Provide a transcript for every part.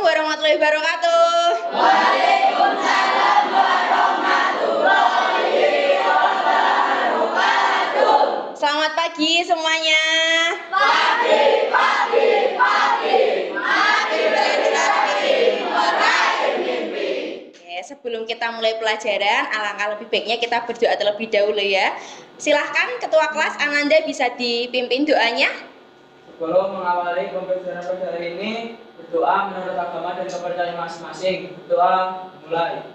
warahmatullahi wabarakatuh. Waalaikumsalam warahmatullahi wabarakatuh. Selamat pagi semuanya. Pagi. Mari berinteraksi, meraih mimpi. Oke, sebelum kita mulai pelajaran, alangkah lebih baiknya kita berdoa terlebih dahulu ya. Silahkan Ketua Kelas Ananda bisa dipimpin doanya. Sebelum mengawali pembelajaran pada hari ini, berdoa menurut agama dan kepercayaan masing-masing. Berdoa mulai.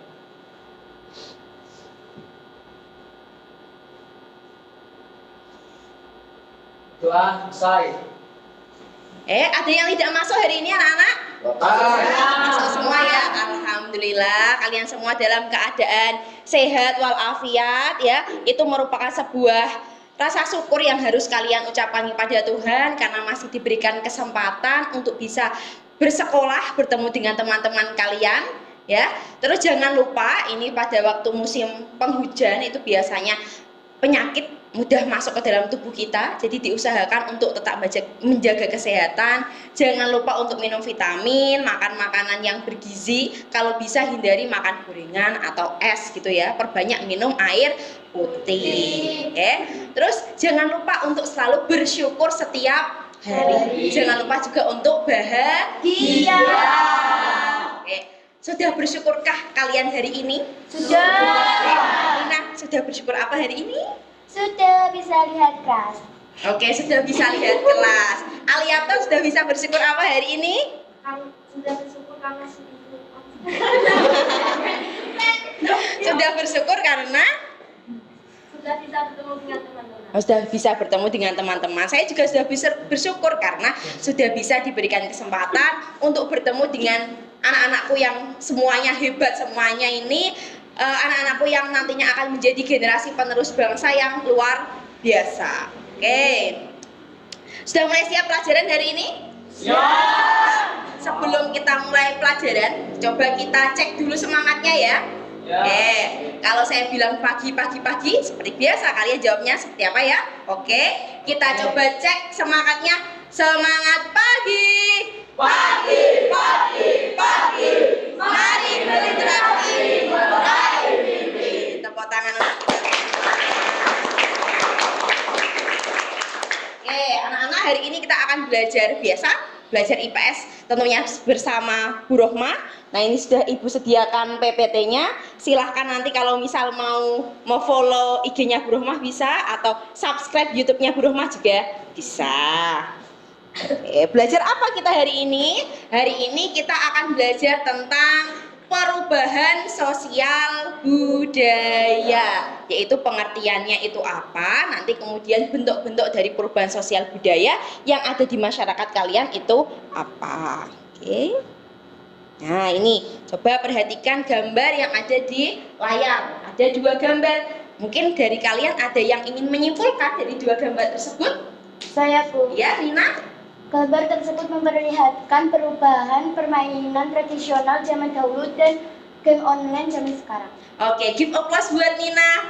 Doa selesai. Ada yang tidak masuk hari ini anak-anak? Masuk semua ya. Alhamdulillah kalian semua dalam keadaan sehat walafiat ya. Itu merupakan sebuah rasa syukur yang harus kalian ucapkan kepada Tuhan karena masih diberikan kesempatan untuk bisa bersekolah, bertemu dengan teman-teman kalian ya. Terus jangan lupa ini pada waktu musim penghujan itu biasanya penyakit mudah masuk ke dalam tubuh kita, jadi diusahakan untuk tetap menjaga kesehatan. Jangan lupa untuk minum vitamin, makan makanan yang bergizi, kalau bisa hindari makan gorengan atau es gitu ya. Perbanyak minum air putih ya. Terus jangan lupa untuk selalu bersyukur setiap hari. Jangan lupa juga untuk bahagia. Oke. Sudah bersyukurkah kalian hari ini? Sudah. Lina, sudah bersyukur apa hari ini? Sudah bisa lihat kelas. Oke, sudah bisa lihat kelas. Aliato sudah bisa bersyukur apa hari ini? Sudah bersyukur karena Sudah bersyukur karena sudah bisa bertemu dengan teman-teman. sudah bisa bertemu dengan teman-teman. Saya juga sudah bisa bersyukur karena sudah bisa diberikan kesempatan untuk bertemu dengan anak-anakku yang semuanya hebat semuanya ini. Anak-anakku yang nantinya akan menjadi generasi penerus bangsa yang luar biasa. Oke. Sudah mulai siap pelajaran hari ini? Siap. Sebelum kita mulai pelajaran, coba kita cek dulu semangatnya ya. Ya. Oke, kalau saya bilang pagi, seperti biasa kalian jawabnya seperti apa ya? Oke, kita coba cek semangatnya. Semangat pagi. Pagi. Mari berinteraksi, meraih mimpi. Tepuk tangan untuk kita. Oke, anak-anak hari ini kita akan belajar biasa, belajar IPS tentunya bersama Bu Rohma. Nah ini sudah Ibu sediakan PPT-nya. Silahkan nanti kalau misal mau follow IG-nya Bu Rohma bisa, atau subscribe YouTube-nya Bu Rohma juga bisa. Oke, belajar apa kita hari ini? Hari ini kita akan belajar tentang perubahan sosial budaya, yaitu pengertiannya itu apa, nanti kemudian bentuk-bentuk dari perubahan sosial budaya yang ada di masyarakat kalian itu apa. Oke. Nah ini, coba perhatikan gambar yang ada di layar. Ada dua gambar. Mungkin dari kalian ada yang ingin menyimpulkan dari dua gambar tersebut? Saya Bu. Ya, Rina? Gambar tersebut memperlihatkan perubahan permainan tradisional zaman dahulu dan game online zaman sekarang. Oke, give applause buat Nina.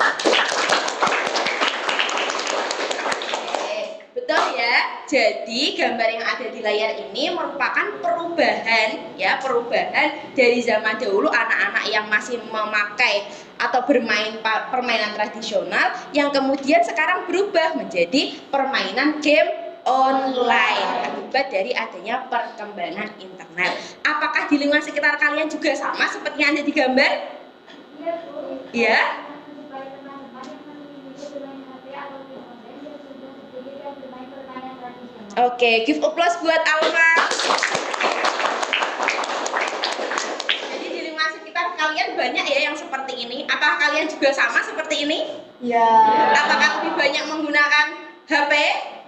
Betul ya. Jadi gambar yang ada di layar ini merupakan perubahan dari zaman dahulu anak-anak yang masih memakai atau bermain permainan tradisional yang kemudian sekarang berubah menjadi permainan game online akibat dari adanya perkembangan internet. Apakah di lingkungan sekitar kalian juga sama seperti yang ada di gambar? Iya Bu. Iya. Oke, give applause buat Alma. Jadi di lingkungan sekitar kalian banyak ya yang seperti ini. Apakah kalian juga sama seperti ini? Ya. Apakah lebih banyak menggunakan HP?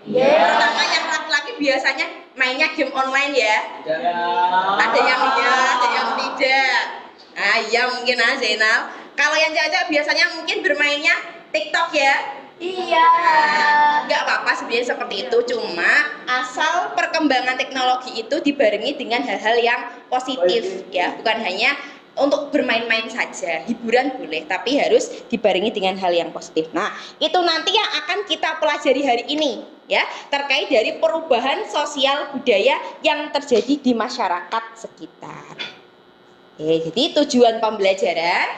Terutama yang laki-laki biasanya mainnya game online ya. Ada yang iya, ada yang tidak. Nah, iya mungkin Zainal. Kalau yang cewek biasanya mungkin bermainnya TikTok ya. Iya. Nggak apa-apa sebenarnya seperti itu, cuma asal perkembangan teknologi itu dibarengi dengan hal-hal yang positif ya, bukan hanya untuk bermain-main saja. Hiburan boleh, tapi harus dibarengi dengan hal yang positif. Nah, itu nanti yang akan kita pelajari hari ini. ya terkait dari perubahan sosial budaya yang terjadi di masyarakat sekitar. Jadi tujuan pembelajaran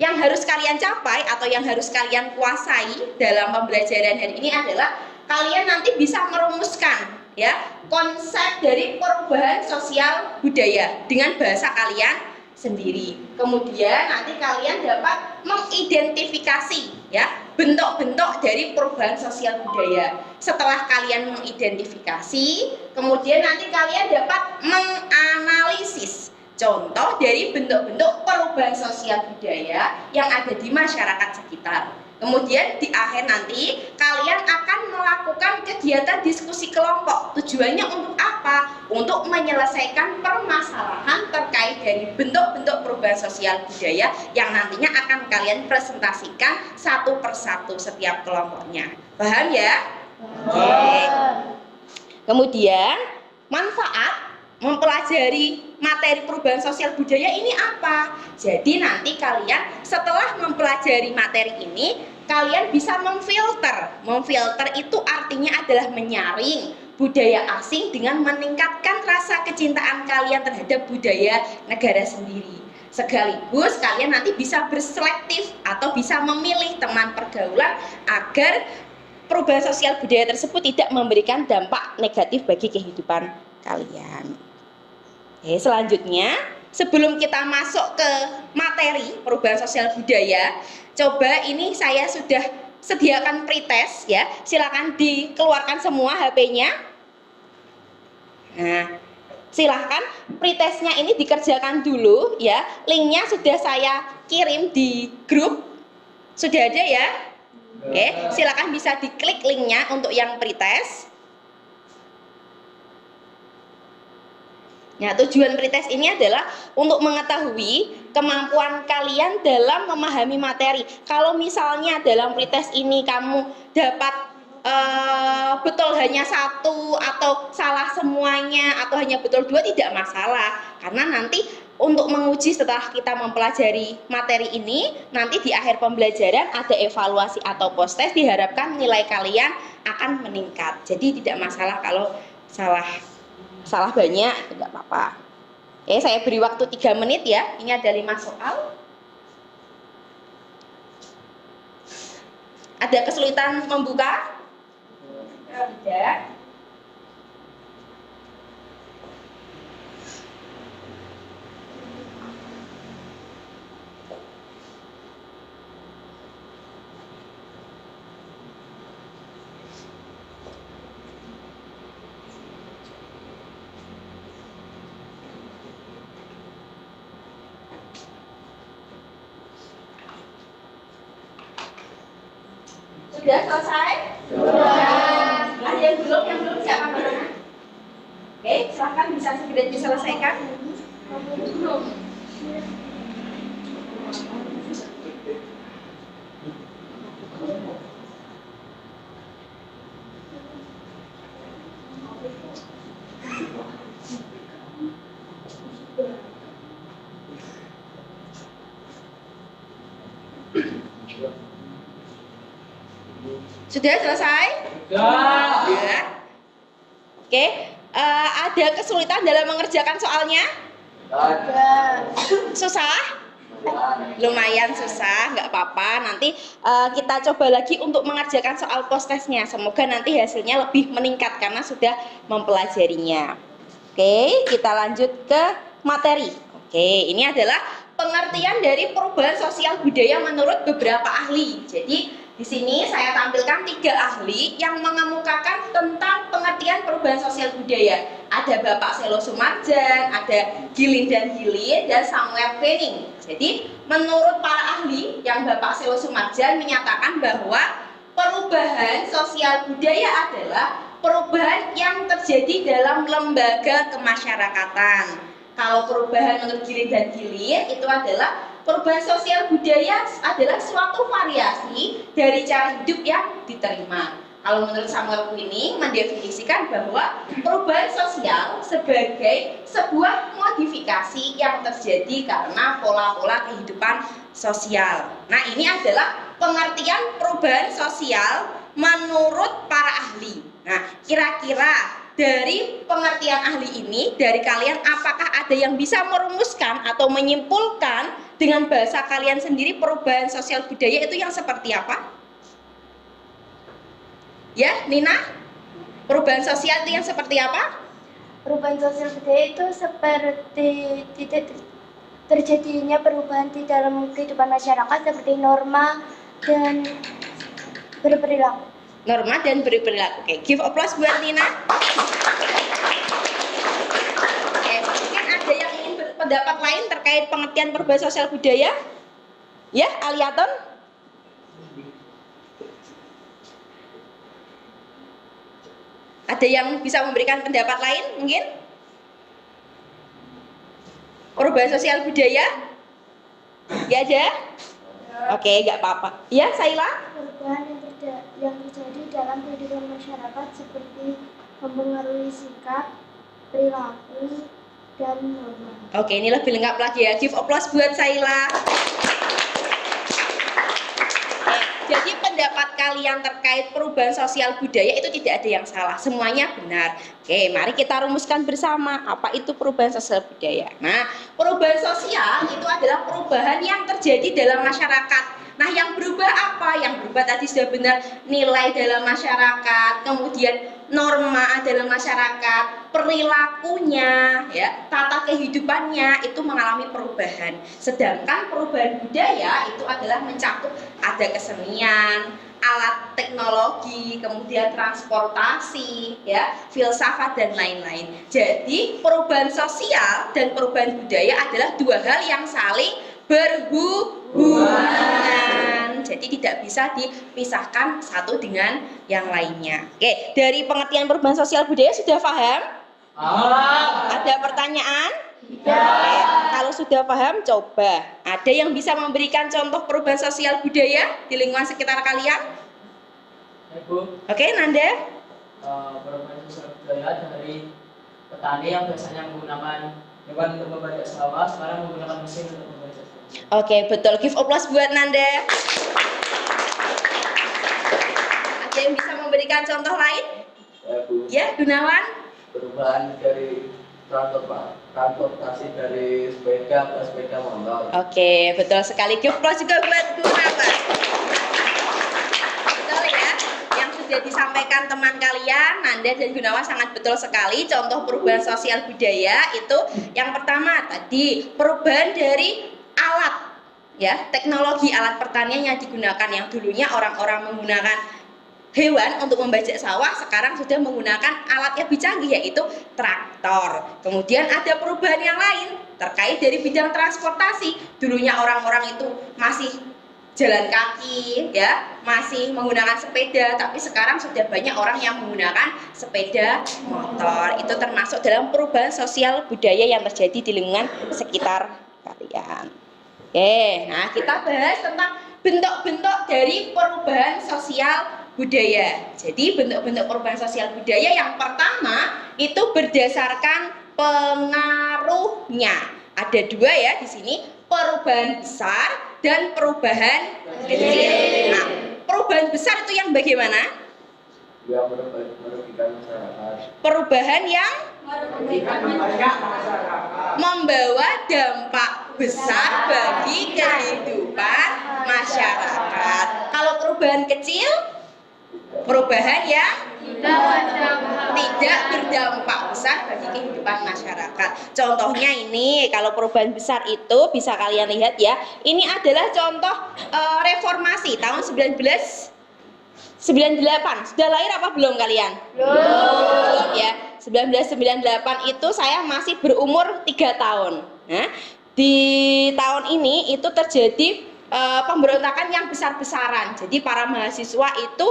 yang harus kalian capai atau yang harus kalian kuasai dalam pembelajaran hari ini adalah kalian nanti bisa merumuskan ya konsep dari perubahan sosial budaya dengan bahasa kalian sendiri. Kemudian nanti kalian dapat mengidentifikasi ya bentuk-bentuk dari perubahan sosial budaya. Setelah kalian mengidentifikasi, kemudian nanti kalian dapat menganalisis contoh dari bentuk-bentuk perubahan sosial budaya yang ada di masyarakat sekitar. Kemudian di akhir nanti kalian akan melakukan kegiatan diskusi kelompok. Tujuannya untuk apa? Untuk menyelesaikan permasalahan terkait dari bentuk-bentuk perubahan sosial budaya yang nantinya akan kalian presentasikan satu persatu setiap kelompoknya. Paham ya? Oke. Kemudian manfaat mempelajari materi perubahan sosial budaya ini apa? Jadi nanti kalian setelah mempelajari materi ini, kalian bisa memfilter. Memfilter itu artinya adalah menyaring budaya asing dengan meningkatkan rasa kecintaan kalian terhadap budaya negara sendiri. Sekaligus kalian nanti bisa berselektif atau bisa memilih teman pergaulan agar perubahan sosial budaya tersebut tidak memberikan dampak negatif bagi kehidupan kalian. Oke, selanjutnya sebelum kita masuk ke materi perubahan sosial budaya, coba ini saya sudah sediakan pretest ya. Silakan dikeluarkan semua HP-nya. Nah, silahkan pretestnya ini dikerjakan dulu ya. Linknya sudah saya kirim di grup. Sudah ada ya? Oke, silakan bisa diklik linknya untuk yang pretest. Nah, tujuan pretest ini adalah untuk mengetahui kemampuan kalian dalam memahami materi. Kalau misalnya dalam pretest ini kamu dapat betul hanya satu atau salah semuanya atau hanya betul dua, tidak masalah. Karena nanti untuk menguji setelah kita mempelajari materi ini, nanti di akhir pembelajaran ada evaluasi atau post test, diharapkan nilai kalian akan meningkat. Jadi tidak masalah kalau salah banyak, tidak apa-apa. Oke, saya beri waktu 3 menit ya. Ini ada 5 soal. Ada kesulitan membuka? Tidak. Sudah selesai? Sudah. Ada yang belum siapa mana? Oke, silahkan bisa segera diselesaikan. Sudah selesai? Sudah. Ya. Oke, ada kesulitan dalam mengerjakan soalnya? Susah? Lumayan susah, nggak apa-apa. Nanti kita coba lagi untuk mengerjakan soal post testnya. Semoga nanti hasilnya lebih meningkat karena sudah mempelajarinya. Oke, kita lanjut ke materi. Oke, ini adalah pengertian dari perubahan sosial budaya menurut beberapa ahli. Jadi di sini saya tampilkan 3 ahli yang mengemukakan tentang pengertian perubahan sosial budaya. Ada Bapak Selo Sumarjan, ada Gilin dan Gilin, dan Samuel Penning. Jadi menurut para ahli yang Bapak Selo Sumarjan menyatakan bahwa perubahan sosial budaya adalah perubahan yang terjadi dalam lembaga kemasyarakatan. Kalau perubahan menurut Gilin dan Gilin itu adalah perubahan sosial budaya adalah suatu variasi dari cara hidup yang diterima. Kalau menurut Samuel Penning mendefinisikan bahwa perubahan sosial sebagai sebuah modifikasi yang terjadi karena pola-pola kehidupan sosial. Nah, ini adalah pengertian perubahan sosial menurut para ahli. Nah, kira-kira dari pengertian ahli ini, dari kalian apakah ada yang bisa merumuskan atau menyimpulkan dengan bahasa kalian sendiri perubahan sosial budaya itu yang seperti apa? Ya, Nina? Perubahan sosial itu yang seperti apa? Perubahan sosial budaya itu seperti terjadinya perubahan di dalam kehidupan masyarakat seperti norma dan berperilaku. Norma dan berperilaku. Oke, give applause buat Nina. Oke, mungkin ada yang ingin berpendapat lain terkait pengertian perubahan sosial budaya? Ya, Aliaton? Ada yang bisa memberikan pendapat lain mungkin? Perubahan sosial budaya? Ya ada? Oke, nggak apa-apa. Ya, Saila? Perubahan yang terjadi dalam kehidupan masyarakat seperti mempengaruhi sikap, perilaku, dan norma. Oke, ini lebih lengkap lagi ya. Give applause buat Saila. Jadi pendapat kalian terkait perubahan sosial budaya itu tidak ada yang salah, semuanya benar. Oke, mari kita rumuskan bersama apa itu perubahan sosial budaya. Nah, perubahan sosial itu adalah perubahan yang terjadi dalam masyarakat. Nah, yang berubah apa? Yang berubah tadi sudah benar, nilai dalam masyarakat, kemudian norma dalam masyarakat, perilakunya, ya, tata kehidupannya itu mengalami perubahan. Sedangkan perubahan budaya itu adalah mencakup ada kesenian, alat teknologi, kemudian transportasi, ya, filsafat dan lain-lain. Jadi perubahan sosial dan perubahan budaya adalah dua hal yang saling berhubungan. Jadi tidak bisa dipisahkan satu dengan yang lainnya. Oke, dari pengertian perubahan sosial budaya sudah paham? Ada pertanyaan? Oke, kalau sudah paham, coba. Ada yang bisa memberikan contoh perubahan sosial budaya di lingkungan sekitar kalian? Ibu, Oke, Nanda? perubahan sosial budaya dari petani yang biasanya menggunakan hewan untuk membajak sawah, sekarang menggunakan mesin untuk membajak sawah. Oke, betul. Give applause buat Nanda. Ada yang bisa memberikan contoh lain? Ya, Bu. Ya, Gunawan? Perubahan dari transportasi dari sepeda ke sepeda motor. Oke, betul sekali. Give applause juga buat Gunawan. Betul ya, yang sudah disampaikan teman kalian, Nanda dan Gunawan sangat betul sekali. Contoh perubahan sosial budaya itu yang pertama tadi perubahan dari alat, ya, teknologi alat pertanian yang digunakan. Yang dulunya orang-orang menggunakan hewan untuk membajak sawah, sekarang sudah menggunakan alat yang lebih canggih yaitu traktor. Kemudian ada perubahan yang lain terkait dari bidang transportasi. Dulunya orang-orang itu masih jalan kaki, ya, masih menggunakan sepeda, tapi sekarang sudah banyak orang yang menggunakan sepeda motor. Itu termasuk dalam perubahan sosial budaya yang terjadi di lingkungan sekitar kalian. Oke, nah kita bahas tentang bentuk-bentuk dari perubahan sosial budaya. Jadi bentuk-bentuk perubahan sosial budaya yang pertama itu berdasarkan pengaruhnya. Ada dua ya di sini, perubahan besar dan perubahan kecil. Nah, perubahan besar itu yang bagaimana? Yang merugikan masyarakat. Perubahan yang membawa dampak besar bagi kehidupan masyarakat. Kalau perubahan kecil, perubahan yang tidak berdampak besar bagi kehidupan masyarakat. Contohnya ini, kalau perubahan besar itu bisa kalian lihat ya. Ini adalah contoh reformasi tahun 1998. Sudah lahir apa belum kalian? Belum ya. 1998 itu saya masih berumur 3 tahun. Nah, di tahun ini itu terjadi pemberontakan yang besar-besaran. Jadi para mahasiswa itu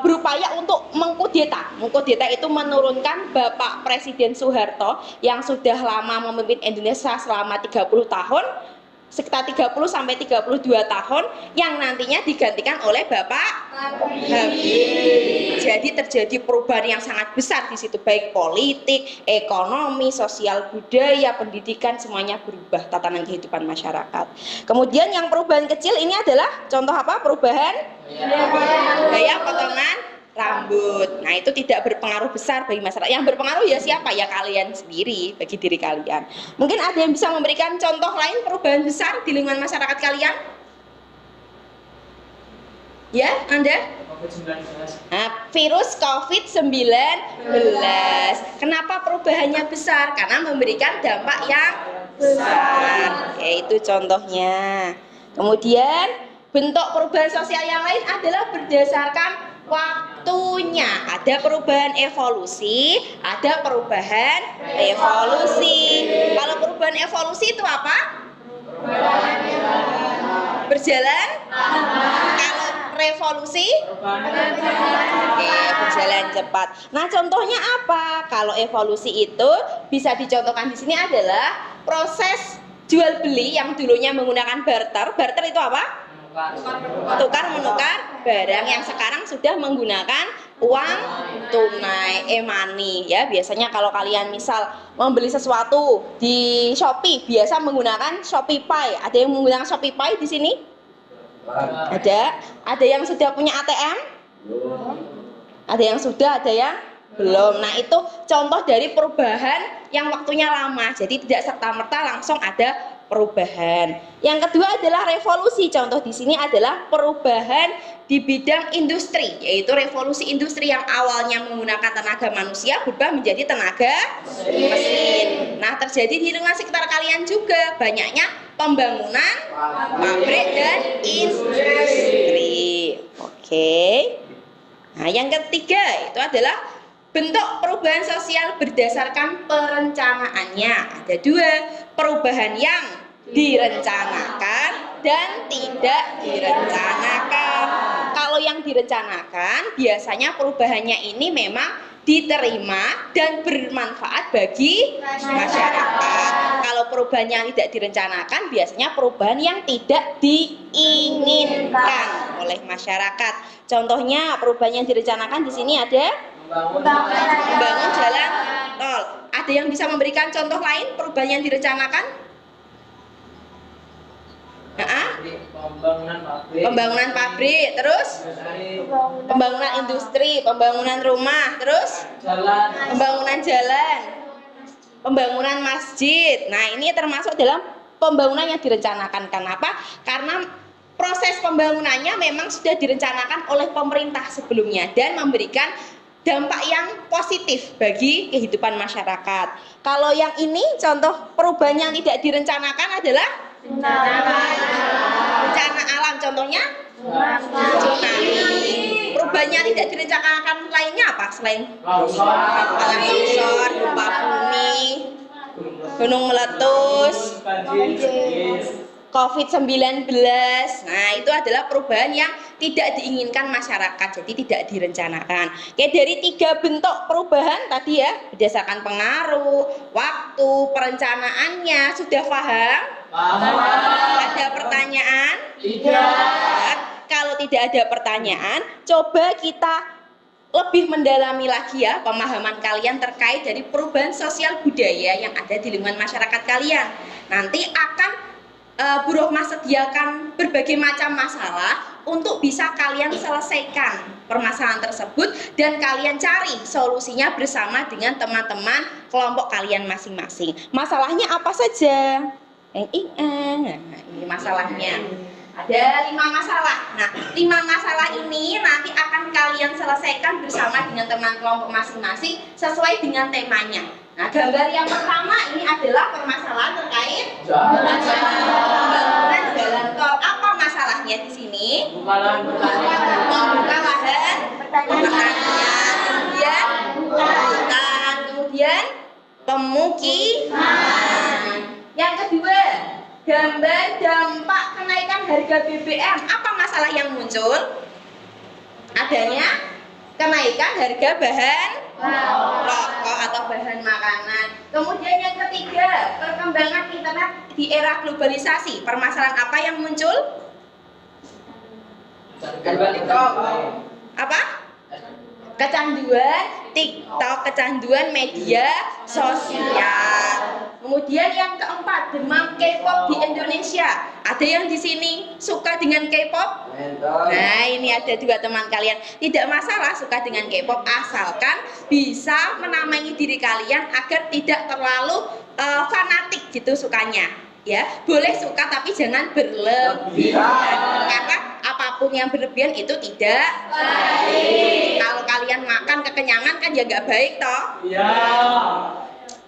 berupaya untuk mengkudeta. Mengkudeta itu menurunkan Bapak Presiden Soeharto yang sudah lama memimpin Indonesia selama 30 tahun, sekitar 30 sampai 32 tahun, yang nantinya digantikan oleh Bapak Habibie. Jadi terjadi perubahan yang sangat besar di situ, baik politik, ekonomi, sosial, budaya, pendidikan, semuanya berubah tatanan kehidupan masyarakat. Kemudian yang perubahan kecil ini adalah contoh apa? Perubahan gaya potongan rambut. Nah, itu tidak berpengaruh besar bagi masyarakat. Yang berpengaruh ya siapa? Ya kalian sendiri, bagi diri kalian. Mungkin ada yang bisa memberikan contoh lain perubahan besar di lingkungan masyarakat kalian? Ya, Anda? COVID-19. Nah, virus COVID-19. Kenapa perubahannya besar? Karena memberikan dampak yang besar. Oke, itu contohnya. Kemudian, bentuk perubahan sosial yang lain adalah berdasarkan waktunya. Ada perubahan evolusi, ada perubahan revolusi. Kalau perubahan evolusi itu apa? Berjalan. Kalau revolusi? Oke, berjalan cepat. Nah, contohnya apa? Kalau evolusi itu bisa dicontohkan di sini adalah proses jual beli yang dulunya menggunakan barter. Barter itu apa? Tukar menukar barang, yang sekarang sudah menggunakan uang tunai, e-money ya. Biasanya kalau kalian misal membeli sesuatu di Shopee biasa menggunakan Shopee-Pay. Ada yang menggunakan Shopee-Pay di sini? Ada yang sudah punya ATM? Ada yang sudah, ada yang belum. Nah, itu contoh dari perubahan yang waktunya lama. Jadi tidak serta-merta langsung ada perubahan. Yang kedua adalah revolusi. Contoh di sini adalah perubahan di bidang industri, yaitu revolusi industri yang awalnya menggunakan tenaga manusia berubah menjadi tenaga mesin. Nah, terjadi di lingkungan sekitar kalian juga, banyaknya pembangunan pabrik dan industri. Oke. Nah, yang ketiga itu adalah bentuk perubahan sosial berdasarkan perencanaannya. Ada dua, perubahan yang direncanakan dan tidak direncanakan. Kalau yang direncanakan, biasanya perubahannya ini memang diterima dan bermanfaat bagi masyarakat. Kalau perubahan yang tidak direncanakan, biasanya perubahan yang tidak diinginkan oleh masyarakat. Contohnya perubahan yang direncanakan di sini ada membangun jalan tol. Ada yang bisa memberikan contoh lain perubahan yang direncanakan? Pembangunan pabrik, terus pembangunan industri, pembangunan rumah, terus pembangunan jalan, pembangunan masjid. Nah, ini termasuk dalam pembangunan yang direncanakan. Kenapa? Karena proses pembangunannya memang sudah direncanakan oleh pemerintah sebelumnya dan memberikan dampak yang positif bagi kehidupan masyarakat. Kalau yang ini contoh perubahan yang tidak direncanakan adalah bencana alam. Contohnya tsunami. Perubahan yang tidak direncanakan lainnya apa selain longsor, gempa bumi, gunung meletus, COVID-19. Nah, itu adalah perubahan yang tidak diinginkan masyarakat, jadi tidak direncanakan. Oke, dari 3 bentuk perubahan tadi ya, berdasarkan pengaruh, waktu, perencanaannya, sudah paham? Ada pertanyaan? Tidak. Kalau tidak ada pertanyaan, coba kita lebih mendalami lagi ya pemahaman kalian terkait dari perubahan sosial budaya yang ada di lingkungan masyarakat kalian. Nanti akan Bu Rohmah sediakan berbagai macam masalah untuk bisa kalian selesaikan permasalahan tersebut dan kalian cari solusinya bersama dengan teman-teman kelompok kalian masing-masing. Masalahnya apa saja? Nah, ini masalahnya. Ada 5 masalah. Nah, 5 masalah ini nanti akan kalian selesaikan bersama dengan teman kelompok masing-masing sesuai dengan temanya. Nah, gambar yang pertama ini adalah permasalahan terkait pembangunan jalan tol. Apa masalahnya di sini? Membuka lahan pertanian, kemudian hutan, kemudian pemukiman. Yang kedua, gambar dampak kenaikan harga BBM. Apa masalah yang muncul? Adanya kenaikan harga bahan pokok atau bahan makanan. Kemudian yang ketiga, perkembangan internet di era globalisasi. Permasalahan apa yang muncul? Apa? Kecanduan TikTok, kecanduan media sosial. Kemudian yang keempat, demam K-pop di Indonesia. Ada yang di sini suka dengan K-pop? Enter. Nah, ini ada 2 teman kalian. Tidak masalah suka dengan K-pop, asalkan bisa menamai diri kalian agar tidak terlalu fanatik gitu sukanya. Ya, boleh suka tapi jangan berlebihan. Karena apapun yang berlebihan itu tidak baik. Kalau kalian makan kekenyangan kan ya nggak baik toh. Iya.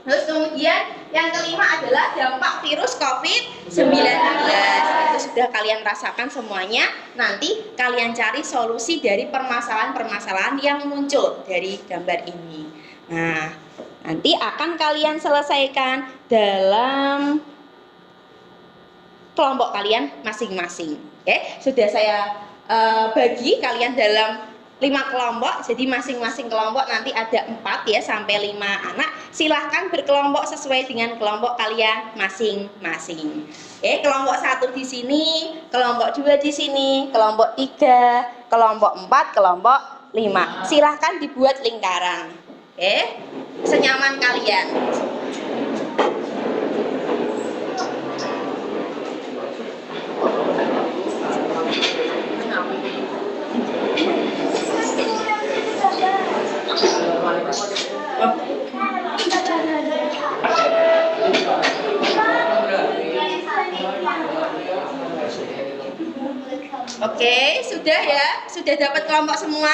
Terus kemudian yang kelima adalah dampak virus COVID-19. Itu sudah kalian rasakan semuanya. Nanti kalian cari solusi dari permasalahan-permasalahan yang muncul dari gambar ini. Nah, nanti akan kalian selesaikan dalam kelompok kalian masing-masing. Oke, sudah saya bagi kalian dalam 5 kelompok, jadi masing-masing kelompok nanti ada 4 ya sampai 5 anak. Silahkan berkelompok sesuai dengan kelompok kalian masing-masing. Kelompok 1 di sini, kelompok 2 di sini, kelompok 3, kelompok 4, kelompok 5. Silahkan dibuat lingkaran. Senyaman kalian. Oke, sudah ya? Sudah dapat kelompok semua?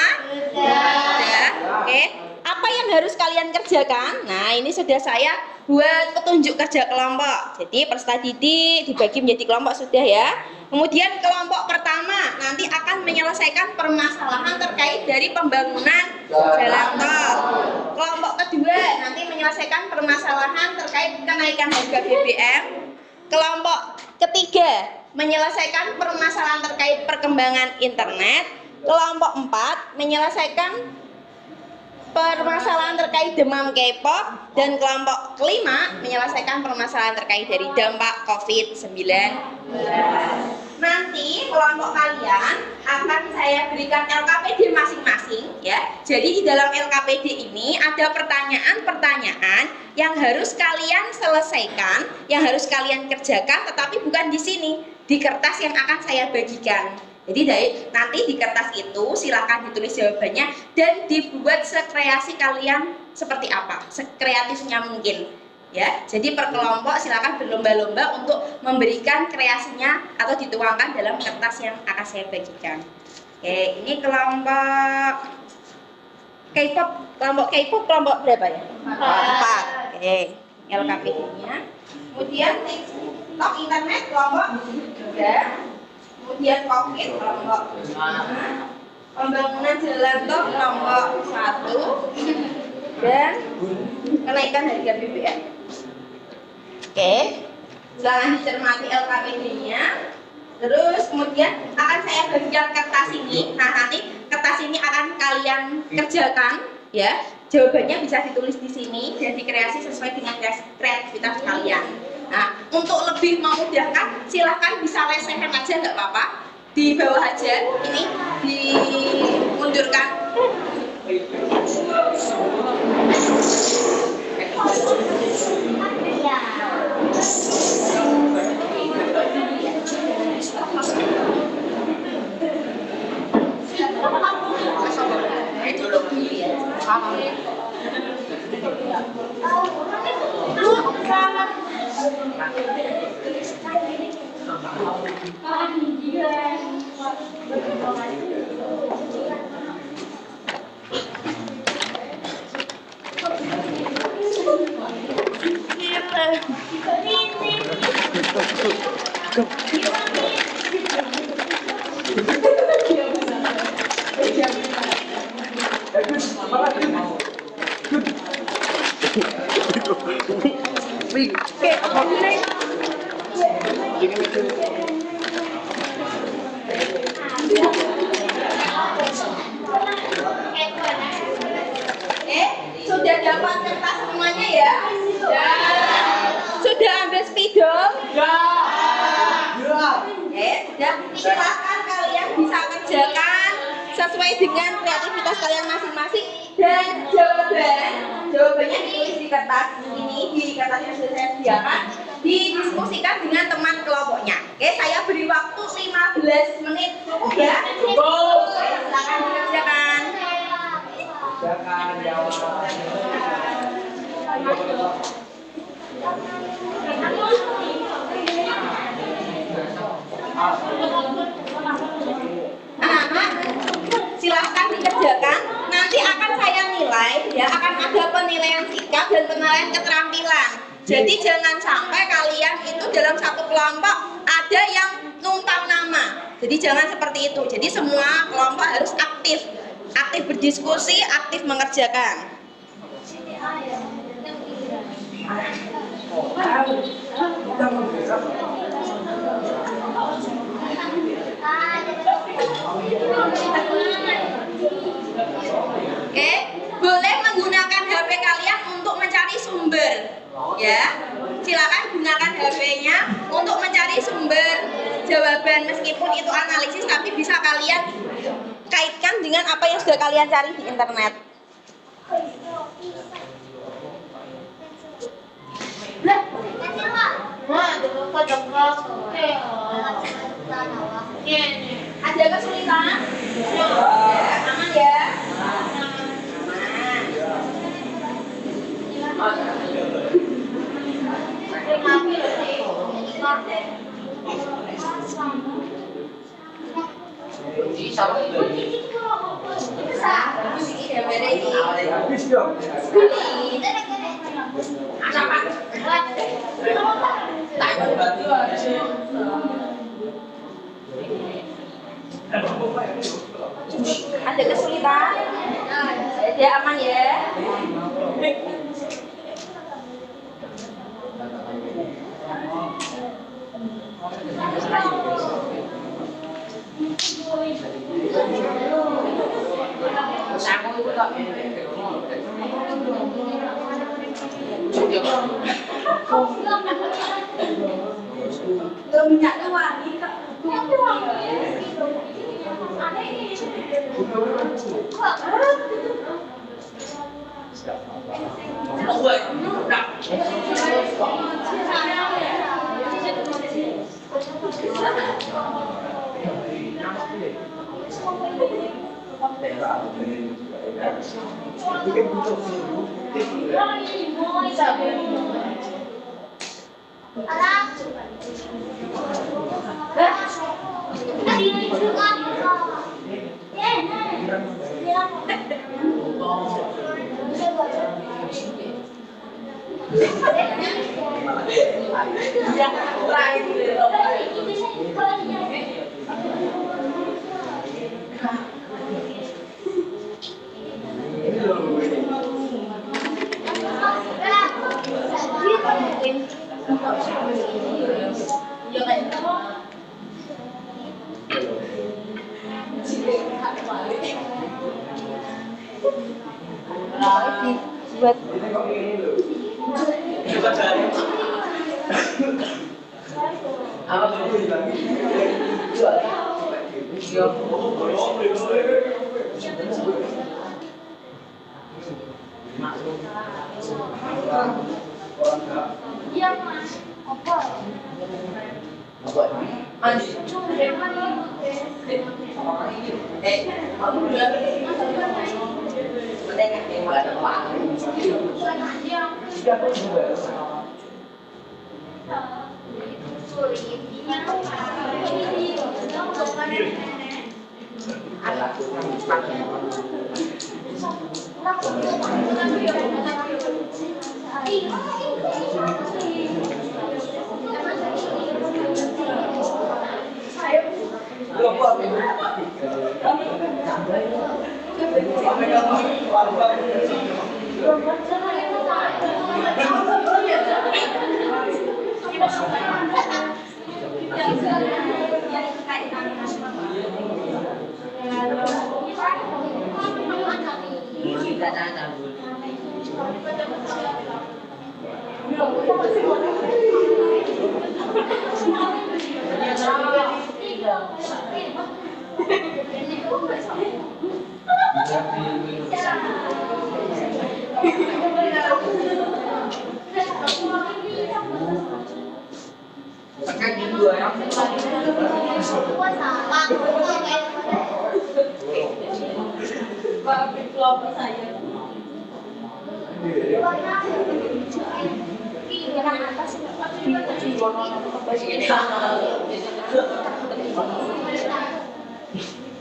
Sudah. Oke. Apa yang harus kalian kerjakan? Nah, ini sudah saya buat petunjuk kerja kelompok. Jadi peserta didik dibagi menjadi kelompok sudah ya. Kemudian kelompok pertama nanti akan menyelesaikan permasalahan terkait dari pembangunan jalan tol. Kelompok kedua nanti menyelesaikan permasalahan terkait kenaikan harga BBM. Kelompok ketiga menyelesaikan permasalahan terkait perkembangan internet. Kelompok 4 menyelesaikan permasalahan terkait demam K-pop, dan kelompok kelima menyelesaikan permasalahan terkait dari dampak COVID-19. Nanti kelompok kalian akan saya berikan LKPD masing-masing ya. Jadi di dalam LKPD ini ada pertanyaan-pertanyaan yang harus kalian selesaikan, yang harus kalian kerjakan, tetapi bukan di sini, di kertas yang akan saya bagikan. Jadi nanti di kertas itu silakan ditulis jawabannya dan dibuat sekreasi kalian seperti apa, sekreatifnya mungkin. Ya, jadi per kelompok silakan berlomba-lomba untuk memberikan kreasinya atau dituangkan dalam kertas yang akan saya bagikan. Oke, ini kelompok K-pop, kelompok berapa ya? 4. Oke, LKPD-nya. Kemudian TikTok internet kelompok 3. Kemudian COVID kelompok 5, pembangunan jalan tol kelompok 1, dan kenaikan harga BBM. Oke, silakan dicermati LKPD-nya. Terus kemudian akan saya bagikan kertas ini. Nah, nanti kertas ini akan kalian kerjakan ya. Jawabannya bisa ditulis di sini dan dikreasi sesuai dengan kreativitas kalian. Nah, untuk lebih memudahkan, silahkan bisa lesehan aja nggak apa-apa. Di bawah aja, ini dimundurkan. Sudah dapat kertas semuanya ya? Sudah ambil spidol? Sudah. Silakan kalian bisa kerjakan sesuai dengan kreativitas kalian masing-masing, dan jawabannya ditulis di kertas ini, di kertas yang sudah saya sediakan, didiskusikan dengan teman kelompoknya. Oke, saya beri waktu 15 15 menit cukup ya? Cukup. Silakan dikerjakan. Jangan jawab. Anak-anak, silahkan dikerjakan. Nanti akan saya nilai, ya, akan ada penilaian sikap dan penilaian keterampilan. Jadi jangan sampai kalian itu dalam satu kelompok ada yang numpang nama. Jadi jangan seperti itu. Jadi semua kelompok harus aktif, aktif berdiskusi, aktif mengerjakan. Oke, boleh menggunakan HP kalian untuk mencari sumber, ya. Silakan gunakan HP-nya untuk mencari sumber jawaban, meskipun itu analisis, tapi bisa kalian kaitkan dengan apa yang sudah kalian cari di internet. Ada kesulitan? Ya, aman ya? Ada kesulitan? Ya, aman ya?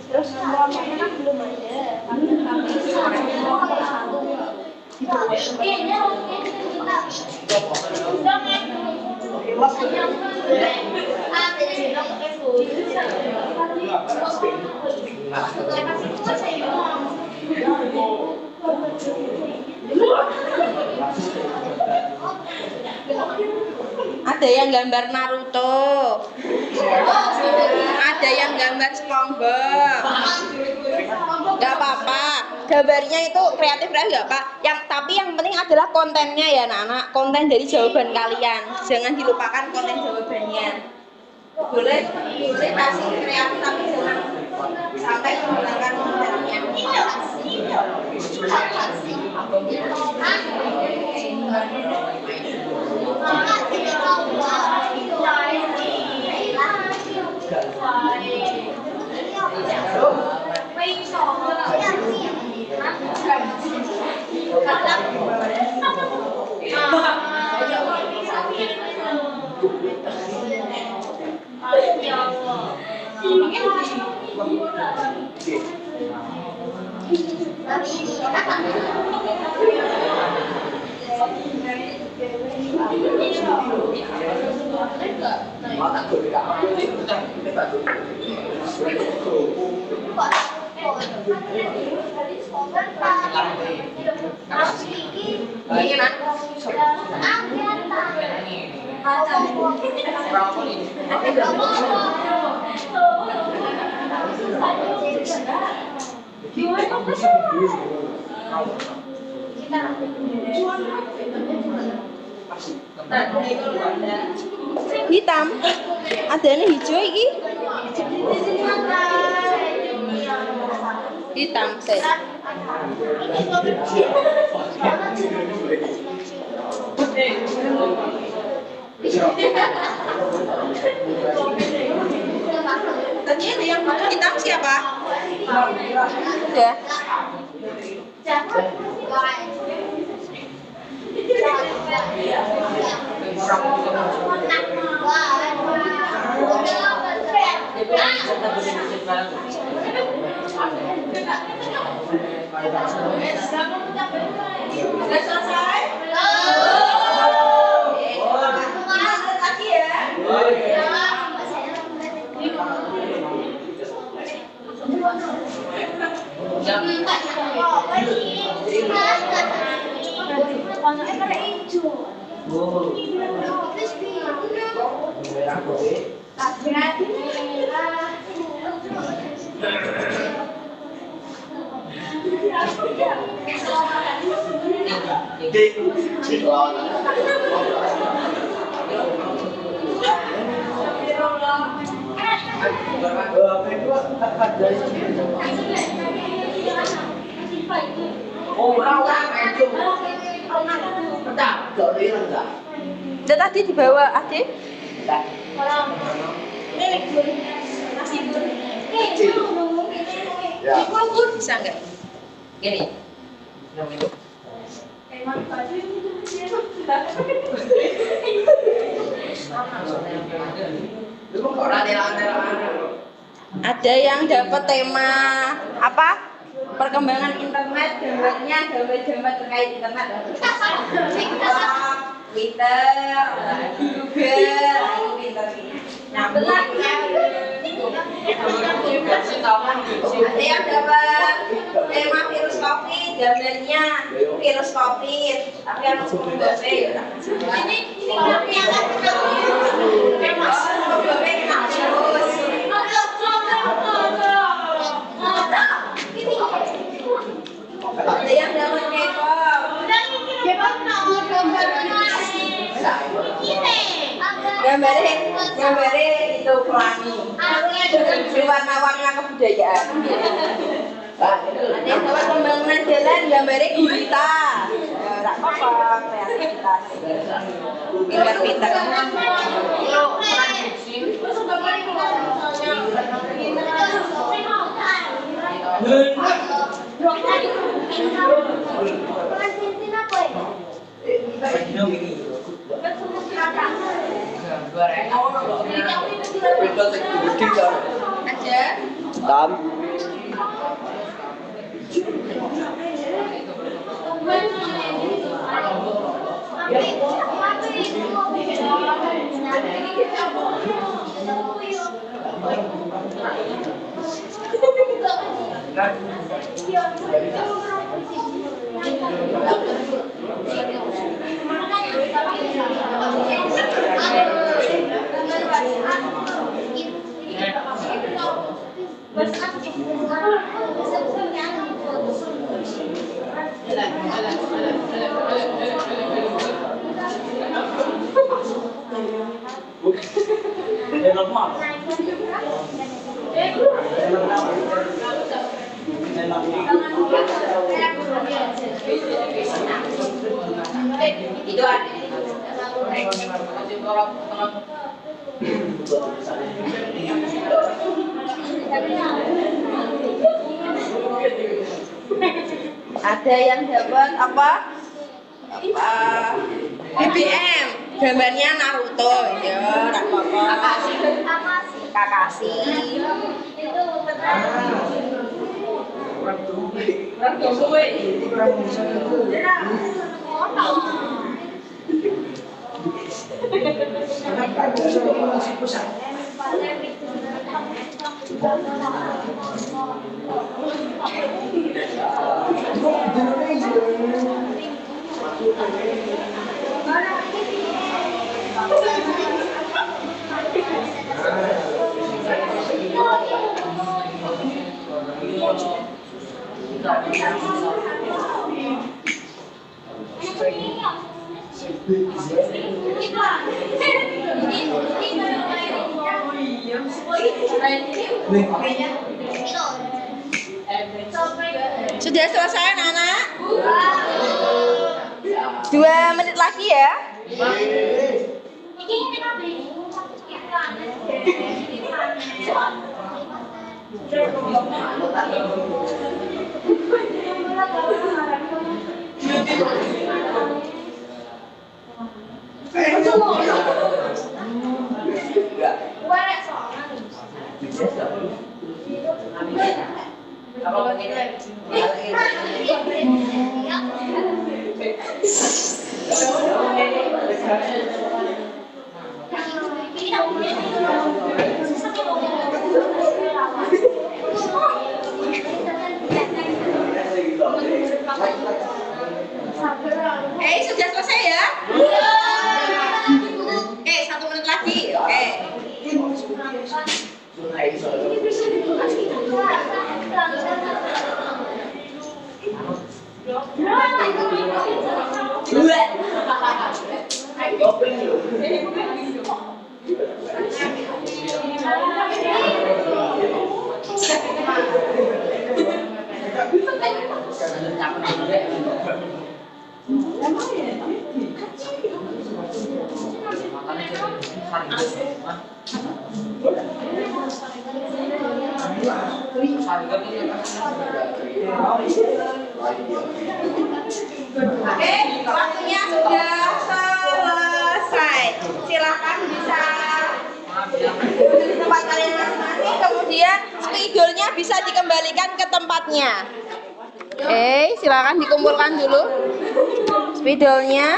Terus kelompoknya kan belum ada, tapi kelompok satu. Ada yang gambar Naruto, ada yang gambar SpongeBob. Gak apa-apa, gambarnya itu kreatif nggak apa. Tapi yang penting adalah kontennya ya anak-anak, konten dari jawaban kalian. Jangan dilupakan konten jawabannya. Boleh kasih kreatif tapi jangan sampai menggunakan kontennya. Hitam, ada yang hijau iki. Hitam sih. Tadi yang hitam siapa? Udah. Sudah selesai? Lagi ya? Warnanya pada hijau. Terus Udah tadi dibawa adik? Bisa nggak? Gini. Ada yang dapat tema apa? Perkembangan internet, gambarnya gambar-gambar terkait internet. TikTok, Twitter, Google, itu pinter nih. Nah, benarnya ada yang dapat tema virus COVID, gambarnya virus COVID. Tapi yang Google ini yang ada yang dapat K-pop. Gambarnya itu pelangi. Berwarna-warna kebudayaan. Ada yang dapat pembangunan jalan, gambarnya gurita. Rak apa kreativitas. Pintar-pintar. Aja. Tam. Itu ada. Ada yang dapat apa? BBM. Gambarnya Naruto, ya, enggak apa-apa. Kakashi. Sudah selesai anak-anak? 2 menit lagi ya. Sudah selesai ya? Oke, 1 menit lagi. Oke. Oke, waktunya sudah selesai. Silakan bisa duduk di tempat kalian masing-masing. Kemudian spidolnya bisa dikembalikan ke tempatnya. Oke, silakan dikumpulkan dulu spidolnya.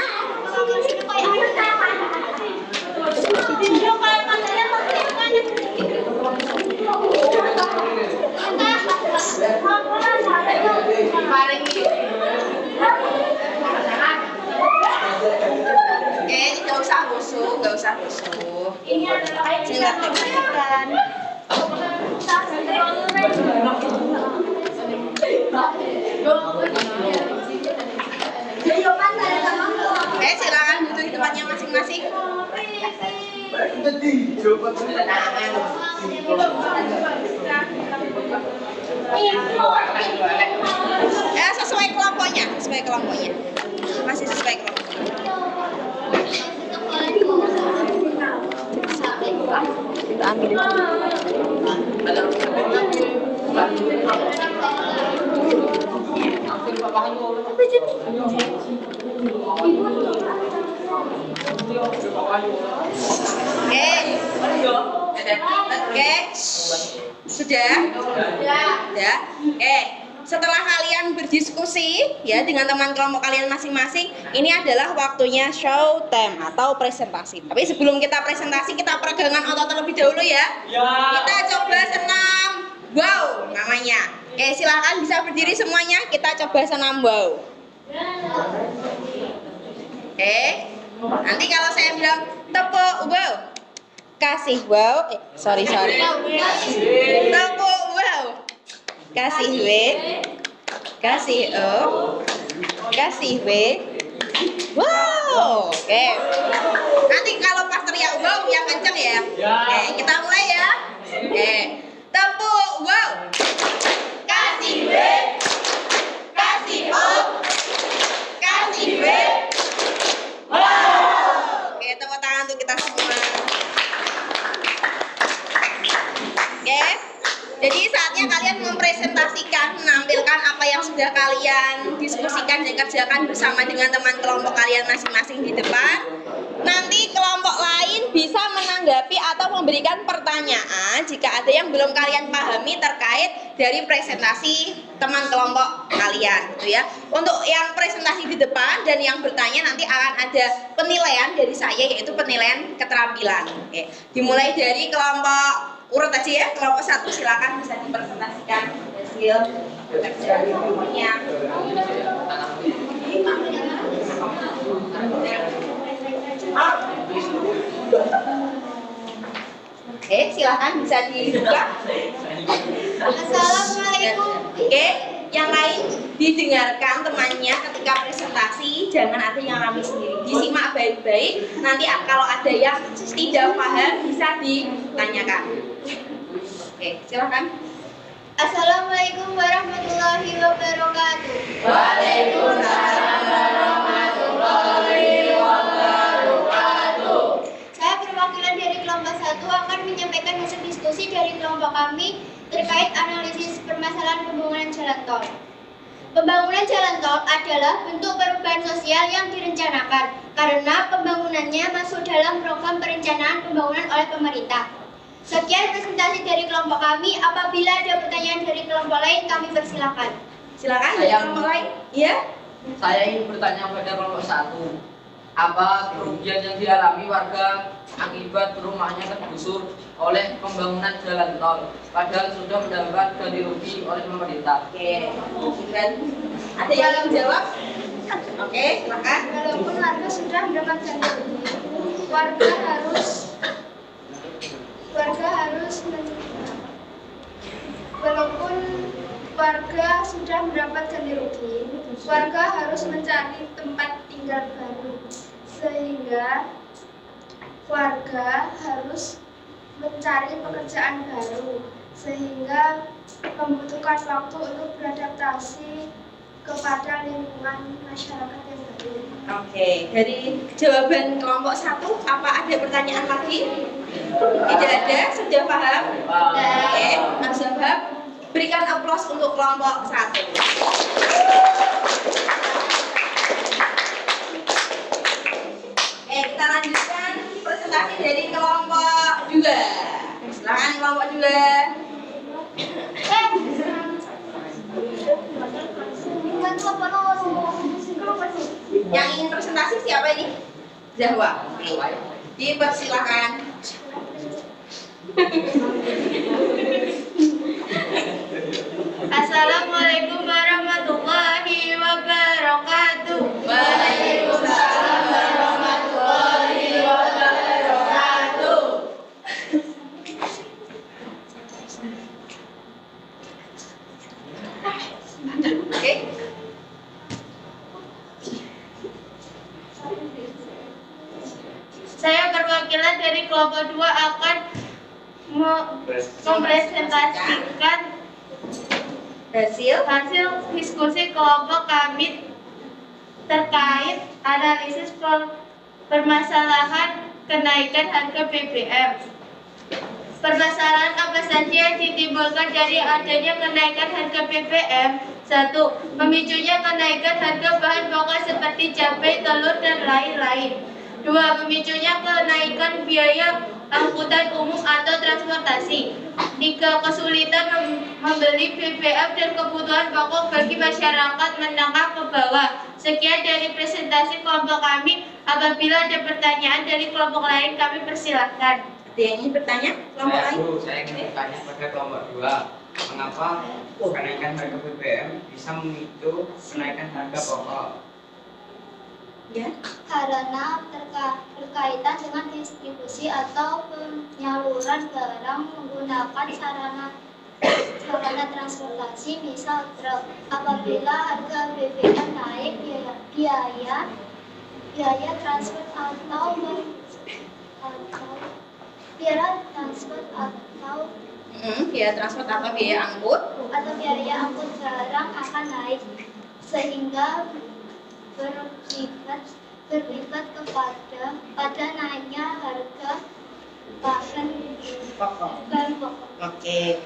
Tidak usah busuk, nggak usah busuk. Silakan tekan. Silakan duduk di tempatnya masing-masing. Sesuai kelompoknya, masih sesuai kelompoknya. Tak ambil itu. Oke. Sudah? Ya. Oke. Setelah kalian berdiskusi ya dengan teman kelompok kalian masing-masing, ini adalah waktunya show time atau presentasi. Tapi sebelum kita presentasi, kita peregangan otot terlebih dahulu ya. Kita coba senam wow namanya. Oke, silakan bisa berdiri semuanya. Kita coba senam wow. Oke. Nanti kalau saya bilang tepuk wow, kasih wow. Sorry. Tepuk wow. Kasih W, kasih O, kasih W. Wow. Oke. Nanti kalau pas teriak wow yang kenceng ya. Oke, kita mulai ya. Oke. Tepuk wow. Kasih W, kasih O, kasih W. Wow. Oke, tepuk tangan untuk kita semua. Oke. Jadi saatnya kalian mempresentasikan, menampilkan apa yang sudah kalian diskusikan dan kerjakan bersama dengan teman kelompok kalian masing-masing di depan. Nanti kelompok lain bisa menanggapi atau memberikan pertanyaan jika ada yang belum kalian pahami terkait dari presentasi teman kelompok kalian, gitu ya. Untuk yang presentasi di depan dan yang bertanya nanti akan ada penilaian dari saya, yaitu penilaian keterampilan. Oke. Dimulai dari kelompok urut aja ya, kelompok 1 silakan bisa dipresentasikan hasil dari kelompoknya. Oke, silakan bisa dibuka. Assalamualaikum. Oke, yang lain didengarkan temannya ketika presentasi, jangan ada yang rame sendiri. Disimak baik-baik. Nanti kalau ada yang tidak paham bisa ditanyakan. Oke, silakan. Assalamualaikum warahmatullahi wabarakatuh. Waalaikumsalam warahmatullahi wabarakatuh. Saya perwakilan dari kelompok 1 akan menyampaikan hasil diskusi dari kelompok kami terkait analisis permasalahan pembangunan jalan tol. Pembangunan jalan tol adalah bentuk perubahan sosial yang direncanakan karena pembangunannya masuk dalam program perencanaan pembangunan oleh pemerintah. Sekian presentasi dari kelompok kami. Apabila ada pertanyaan dari kelompok lain, kami persilakan. Silakan dari kelompok lain. Iya? Saya ingin bertanya pada kelompok 1. Apa kerugian yang dialami warga akibat rumahnya tergusur oleh pembangunan jalan tol, padahal sudah mendapat ganti rugi oleh pemerintah? Oke. Ada yang mau jawab? Oke, silakan. Walaupun warga sudah mendapat ganti rugi, warga harus walaupun warga sudah mendapat ganti rugi, warga harus mencari tempat tinggal baru, sehingga warga harus mencari pekerjaan baru, sehingga membutuhkan waktu untuk beradaptasi kepada lingkungan masyarakat yang baru. Oke, dari jawaban kelompok 1, apa ada pertanyaan lagi? Tidak ada, sudah paham? Oke, Mas Zabab, berikan aplaus untuk kelompok 1. Oke, kita lanjutkan presentasi dari kelompok 2. Silakan kelompok 2. Yang ingin presentasi siapa ini? Zahwa. Dipersilakan. Assalamualaikum warahmatullahi wabarakatuh. Waalaikumsalam warahmatullahi wabarakatuh. Oke. Saya perwakilan dari kelompok 2 akan mempresentasikan hasil diskusi kelompok kami terkait analisis permasalahan kenaikan harga BBM. Permasalahan apa saja yang ditimbulkan dari adanya kenaikan harga BBM? 1. Memicunya kenaikan harga bahan pokok seperti cabai, telur, dan lain-lain. 2. Memicunya kenaikan biaya angkutan umum atau transportasi. 3. Kesulitan membeli BBM dan kebutuhan pokok bagi masyarakat menengah ke bawah. Sekian dari presentasi kelompok kami. Apabila ada pertanyaan dari kelompok lain, kami persilahkan. Ada yang ingin bertanya? Kelompok lain? Saya ingin bertanya pada kelompok 2. Mengapa kenaikan harga BBM bisa memicu kenaikan harga pokok? Ya. Karena berkaitan dengan distribusi atau penyaluran barang menggunakan sarana transportasi, misal truk. Apabila harga BBM naik, biaya transport atau biaya transport atau biaya angkut. biaya angkut barang akan naik, sehingga berlipat pada naiknya harga bahan pokok. Oke.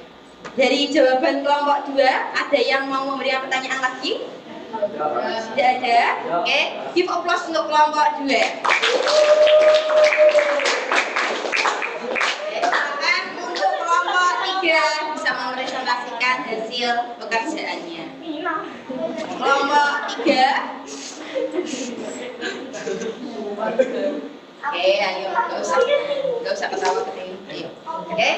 Dari jawaban kelompok 2, ada yang mau memberikan pertanyaan lagi? Tidak ada. Oke, give applause untuk kelompok 2. Silakan untuk kelompok 3 bisa mempresentasikan hasil pekerjaannya. Kelompok 3. Oke, ayo, nggak usah ketawa ketawa. Ayo, oke.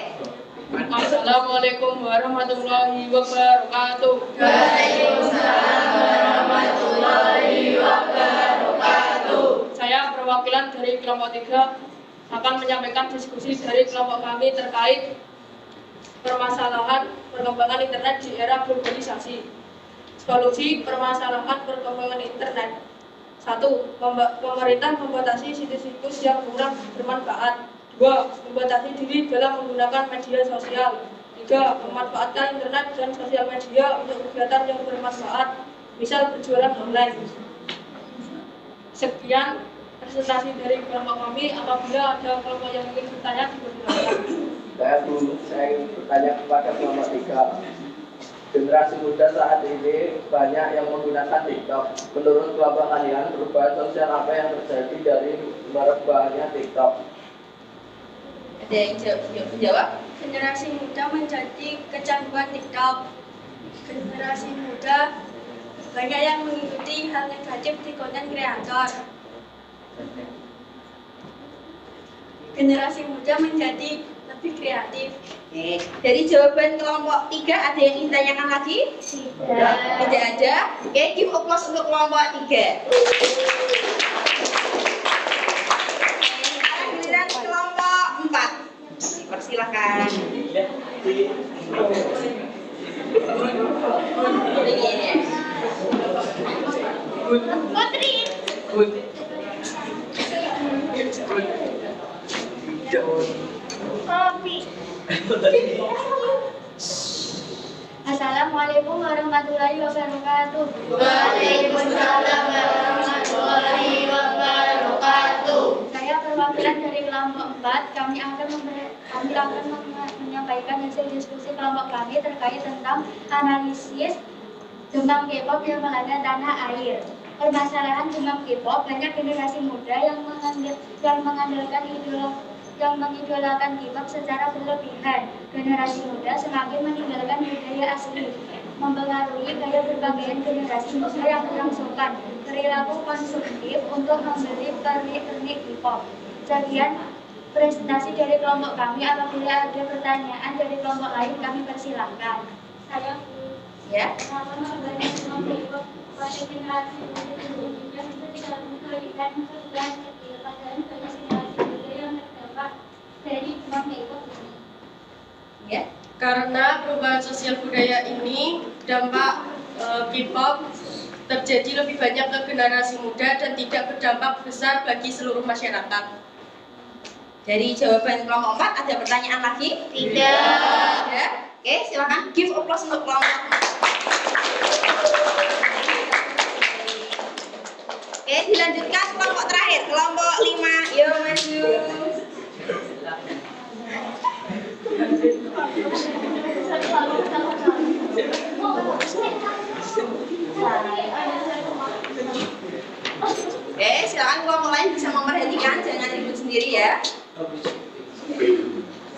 Assalamualaikum warahmatullahi wabarakatuh. Waalaikumsalam warahmatullahi wabarakatuh. Saya perwakilan dari kelompok 3 akan menyampaikan diskusi dari kelompok kami terkait permasalahan perkembangan internet di era globalisasi. Solusi permasalahan perkembangan internet. 1. Pemerintah membatasi situs-situs yang kurang bermanfaat. 2. Membatasi diri dalam menggunakan media sosial. 3. Memanfaatkan internet dan sosial media untuk kegiatan yang bermanfaat, misal berjualan online. Sekian presentasi dari kelompok kami. Apabila ada kelompok yang ingin bertanya, dipersilakan. Saya ingin bertanya kepada kelompok 3. Generasi muda saat ini banyak yang menggunakan TikTok. Menurut kelompok kalian, perubahan sosial apa yang terjadi dari merebaknya TikTok? Ada yang jawab? Generasi muda menjadi kecanduan TikTok. Generasi muda banyak yang mengikuti hal negatif di konten kreator. Generasi muda menjadi lebih kreatif. Oke. Dari jawaban kelompok 3 ada yang ingin ditanyakan lagi? Tidak ada. Oke, give applause untuk kelompok 3. Sekarang giliran kelompok 4. Persilakan. Putri. Kopi. Assalamualaikum warahmatullahi wabarakatuh. Waalaikumsalam warahmatullahi wabarakatuh. Saya perwakilan dari kelompok 4. Kami akan menyampaikan hasil diskusi kelompok kami terkait tentang analisis demam K-pop yang melanda tanah air. Permasalahan demam K-pop, banyak generasi muda yang mengidolakan K-pop secara berlebihan. Generasi muda semakin meninggalkan budaya asli, mempengaruhi gaya berpakaian generasi muda yang kurang sopan, perilaku konsumtif untuk membeli pernik-pernik K-pop. Sekian presentasi dari kelompok kami. Apabila ada pertanyaan dari kelompok lain, kami persilahkan. Saya akan membahas demam K-pop pada generasi muda yang tidak memberikan perubahan kecil, padahal banyak generasi muda yang terdampak dari demam K-pop ini. Karena perubahan sosial budaya ini, dampak K-pop terjadi lebih banyak ke generasi muda dan tidak berdampak besar bagi seluruh masyarakat. Dari jawaban kelompok 4 ada pertanyaan lagi? Tidak. Ada. Oke, silakan give applause untuk kelompok 4. Oke, dilanjutkan kelompok terakhir, kelompok 5. Yo, maju.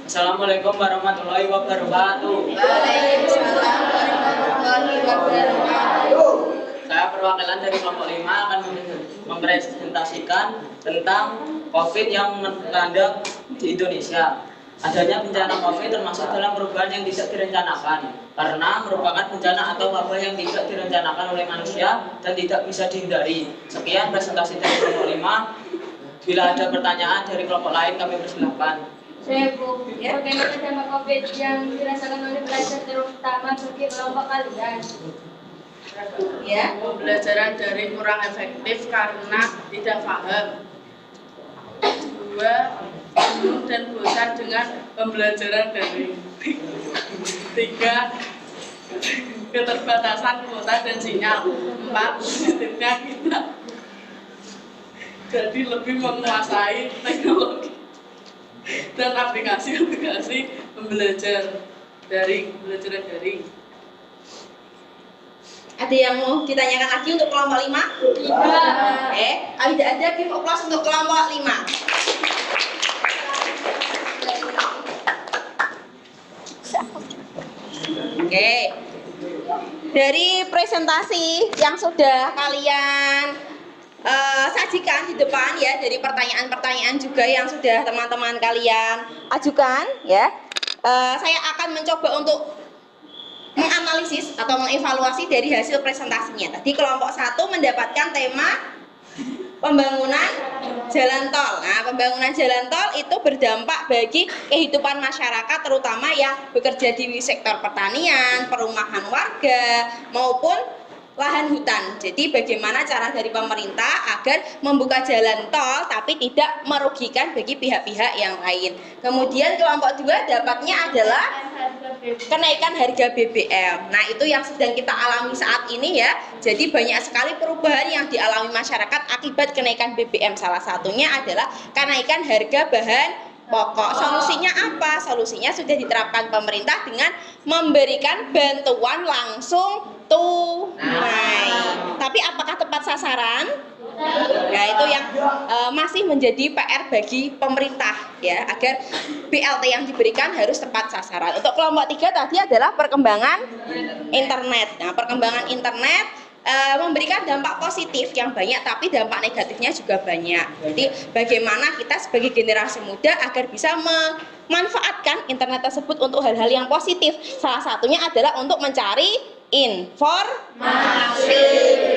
Assalamualaikum warahmatullahi wabarakatuh. Waalaikumsalam warahmatullahi wabarakatuh. Saya perwakilan dari kelompok 5 akan mempresentasikan tentang COVID yang melanda di Indonesia. Adanya bencana COVID termasuk dalam perubahan yang tidak direncanakan karena merupakan bencana atau wabah yang tidak direncanakan oleh manusia dan tidak bisa dihindari. Sekian presentasi dari kelompok 5. Bila ada pertanyaan dari kelompok lain kami persilahkan. Saya Bu, bagaimana dampak COVID yang dirasakan oleh pelajar terutama bagi kelompok kalian? Ya. Pembelajaran daring kurang efektif karena tidak paham. 2. Bingung dan bosan dengan pembelajaran daring. 3. Keterbatasan kuota dan sinyal. 4. Sulitnya kita jadi lebih menguasai teknologi dan aplikasi-aplikasi pembelajaran daring. Ada yang mau ditanyakan lagi untuk kelompok 5? Tidak ada, give applause untuk kelompok 5. Oke. Dari presentasi yang sudah kalian sajikan di depan ya, dari pertanyaan-pertanyaan juga yang sudah teman-teman kalian ajukan ya, saya akan mencoba untuk menganalisis atau mengevaluasi dari hasil presentasinya. Tadi kelompok 1 mendapatkan tema pembangunan jalan tol. Nah, pembangunan jalan tol itu berdampak bagi kehidupan masyarakat, terutama yang bekerja di sektor pertanian, perumahan warga, maupun lahan hutan. Jadi bagaimana cara dari pemerintah agar membuka jalan tol tapi tidak merugikan bagi pihak-pihak yang lain. Kemudian kelompok 2 dapatnya adalah kenaikan harga BBM. Nah, itu yang sedang kita alami saat ini ya. Jadi banyak sekali perubahan yang dialami masyarakat akibat kenaikan BBM. Salah satunya adalah kenaikan harga bahan pokok. Solusinya apa? Solusinya sudah diterapkan pemerintah dengan memberikan bantuan langsung tunai. Tapi apakah tepat sasaran? Ya, itu yang masih menjadi PR bagi pemerintah ya, agar BLT yang diberikan harus tepat sasaran. Untuk kelompok 3 tadi adalah perkembangan internet. Nah, perkembangan internet memberikan dampak positif yang banyak, tapi dampak negatifnya juga banyak. Jadi bagaimana kita sebagai generasi muda agar bisa memanfaatkan internet tersebut untuk hal-hal yang positif. Salah satunya adalah untuk mencari informasi,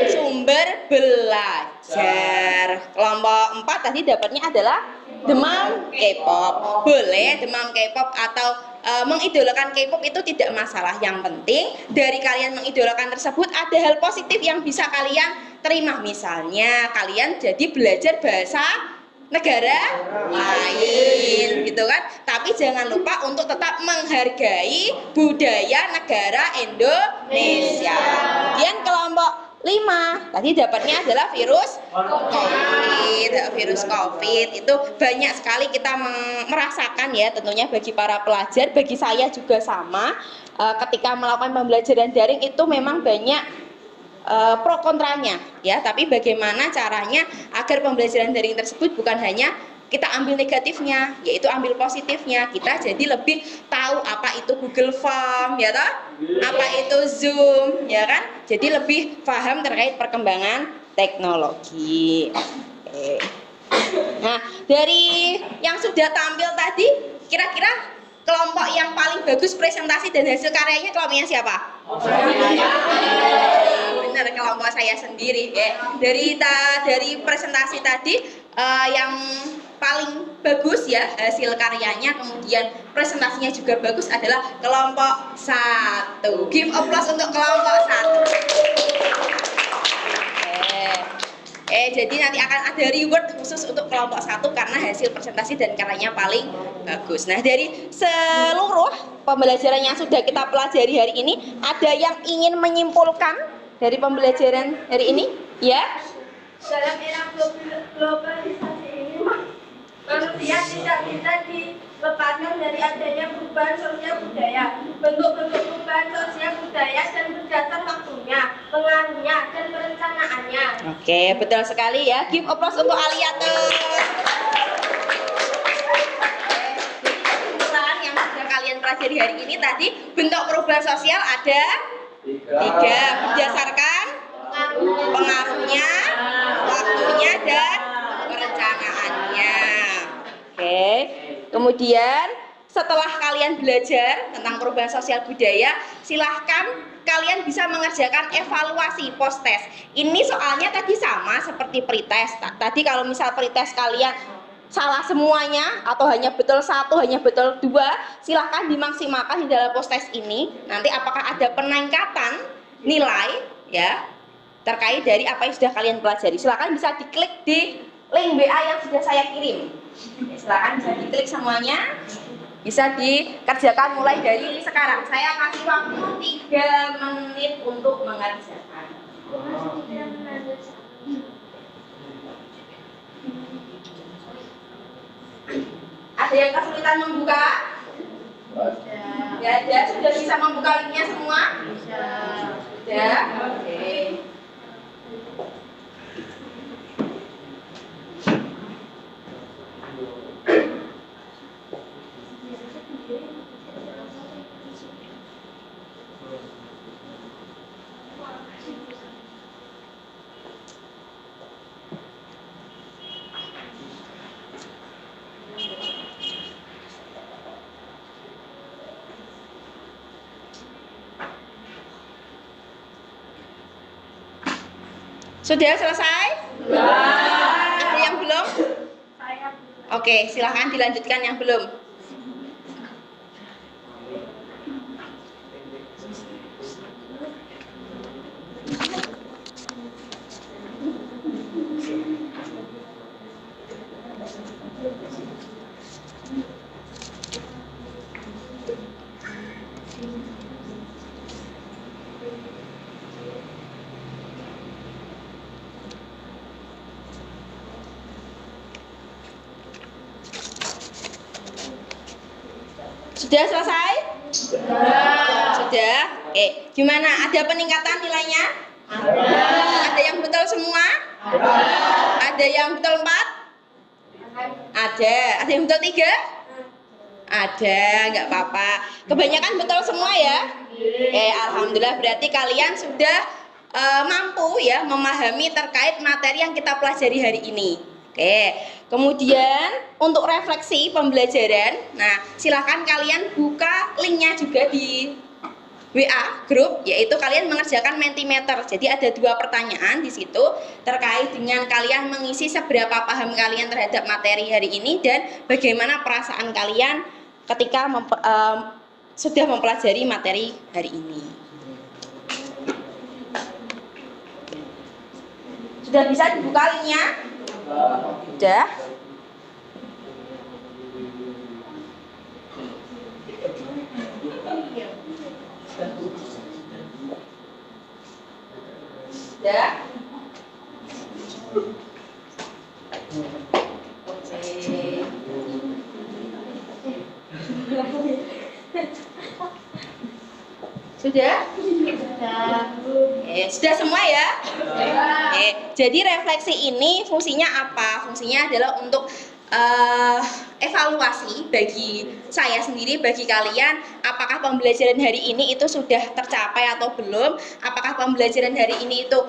sumber belajar. Kelompok 4 tadi dapatnya adalah demam K-pop. Boleh demam K-pop atau mengidolakan K-pop itu tidak masalah. Yang penting dari kalian mengidolakan tersebut ada hal positif yang bisa kalian terima. Misalnya kalian jadi belajar bahasa negara lain gitu kan. Tapi jangan lupa untuk tetap menghargai budaya negara Indonesia. Kemudian kelompok 5 tadi dapatnya adalah virus COVID. Itu banyak sekali kita merasakan ya, tentunya bagi para pelajar, bagi saya juga sama. Ketika melakukan pembelajaran daring itu memang banyak pro kontranya ya, tapi bagaimana caranya agar pembelajaran daring tersebut bukan hanya kita ambil negatifnya, yaitu ambil positifnya. Kita jadi lebih tahu apa itu Google Form ya toh, apa itu Zoom ya kan, jadi lebih paham terkait perkembangan teknologi. Oke. Nah, dari yang sudah tampil tadi, kira-kira kelompok yang paling bagus presentasi dan hasil karyanya kelompoknya siapa? Benar, kelompok saya sendiri ya. Dari presentasi tadi yang paling bagus ya hasil karyanya, kemudian presentasinya juga bagus adalah kelompok 1. Give applause untuk kelompok 1. Jadi nanti akan ada reward khusus untuk kelompok 1 karena hasil presentasi dan karyanya paling bagus. Nah, dari seluruh pembelajaran yang sudah kita pelajari hari ini, ada yang ingin menyimpulkan dari pembelajaran hari ini? Ya? Dalam era globalisasi ini, manusia tidak bisa dilepaskan dari adanya perubahan sosial budaya. Bentuk-bentuk perubahan sosial budaya dan berdasar waktunya, pengaruhnya, dan perencanaannya. Oke, betul sekali ya. Give applause untuk Aliatus. pelajari hari ini tadi bentuk perubahan sosial ada tiga berdasarkan pengaruhnya, waktunya, dan perencanaannya. Oke. Kemudian setelah kalian belajar tentang perubahan sosial budaya, silahkan kalian bisa mengerjakan evaluasi post test. Ini soalnya tadi sama seperti pretest. Tadi kalau misal pretest kalian salah semuanya atau hanya betul satu, hanya betul dua, silahkan dimaksimalkan di dalam post test ini. Nanti apakah ada peningkatan nilai ya terkait dari apa yang sudah kalian pelajari. Silahkan bisa diklik di link WA yang sudah saya kirim. Silahkan bisa diklik semuanya. Bisa dikerjakan mulai dari sekarang. Saya kasih waktu 3 menit untuk mengerjakan. Ada yang kesulitan membuka? Ya, ada. Sudah bisa membuka linknya semua? Bisa. Sudah? Oke. Sudah selesai? Ada yang belum? Oke, silahkan dilanjutkan yang belum. Sudah selesai? Sudah. Oke, gimana? Ada peningkatan nilainya? Ada yang betul semua? Ada yang betul 4? Ada. Ada yang betul 3? Ada, nggak apa-apa. Kebanyakan betul semua ya? Alhamdulillah, berarti kalian sudah mampu ya memahami terkait materi yang kita pelajari hari ini. Oke, kemudian untuk refleksi pembelajaran, nah silahkan kalian buka linknya juga di WA grup, yaitu kalian mengerjakan Mentimeter. Jadi ada 2 pertanyaan di situ terkait dengan kalian mengisi seberapa paham kalian terhadap materi hari ini dan bagaimana perasaan kalian ketika sudah mempelajari materi hari ini. Sudah bisa dibuka linknya? Sudah. Sudah. Sudah? Sudah semua ya? Jadi refleksi ini fungsinya apa? Fungsinya adalah untuk evaluasi bagi saya sendiri, bagi kalian, apakah pembelajaran hari ini itu sudah tercapai atau belum, apakah pembelajaran hari ini itu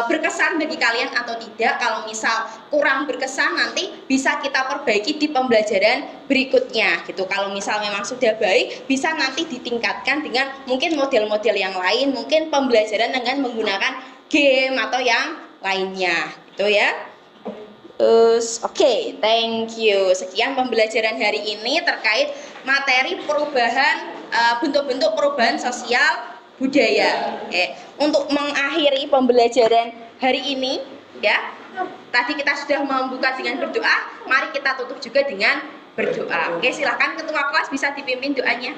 berkesan bagi kalian atau tidak. Kalau misal kurang berkesan, nanti bisa kita perbaiki di pembelajaran berikutnya gitu. Kalau misal memang sudah baik, bisa nanti ditingkatkan dengan mungkin model-model yang lain, mungkin pembelajaran dengan menggunakan game atau yang lainnya gitu ya. Oke, thank you. Sekian pembelajaran hari ini terkait materi perubahan, bentuk-bentuk perubahan sosial budaya. Untuk mengakhiri pembelajaran hari ini, ya, tadi kita sudah membuka dengan berdoa. Mari kita tutup juga dengan berdoa. Oke, silakan ketua kelas bisa dipimpin doanya.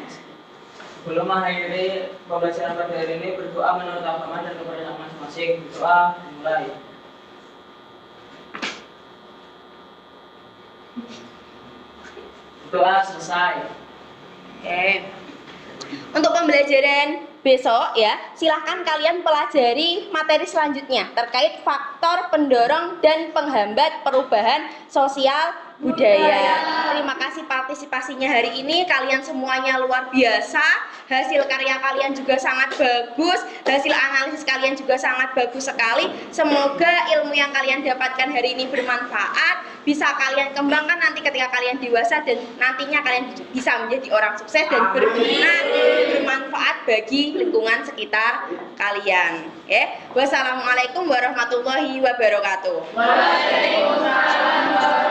Sebelum mengakhiri pembelajaran pada hari ini, berdoa menurut agama dan kepercayaan masing-masing. Doa dimulai. Doa selesai. Untuk pembelajaran besok ya, silahkan kalian pelajari materi selanjutnya terkait faktor pendorong dan penghambat perubahan sosial budaya. Terima kasih Pak partisipasinya hari ini. Kalian semuanya luar biasa. Hasil karya kalian juga sangat bagus. Hasil analisis kalian juga sangat bagus sekali. Semoga ilmu yang kalian dapatkan hari ini bermanfaat. Bisa kalian kembangkan nanti ketika kalian dewasa dan nantinya kalian bisa menjadi orang sukses dan berguna, bermanfaat bagi lingkungan sekitar kalian. Wassalamualaikum warahmatullahi wabarakatuh. Waalaikumsalam.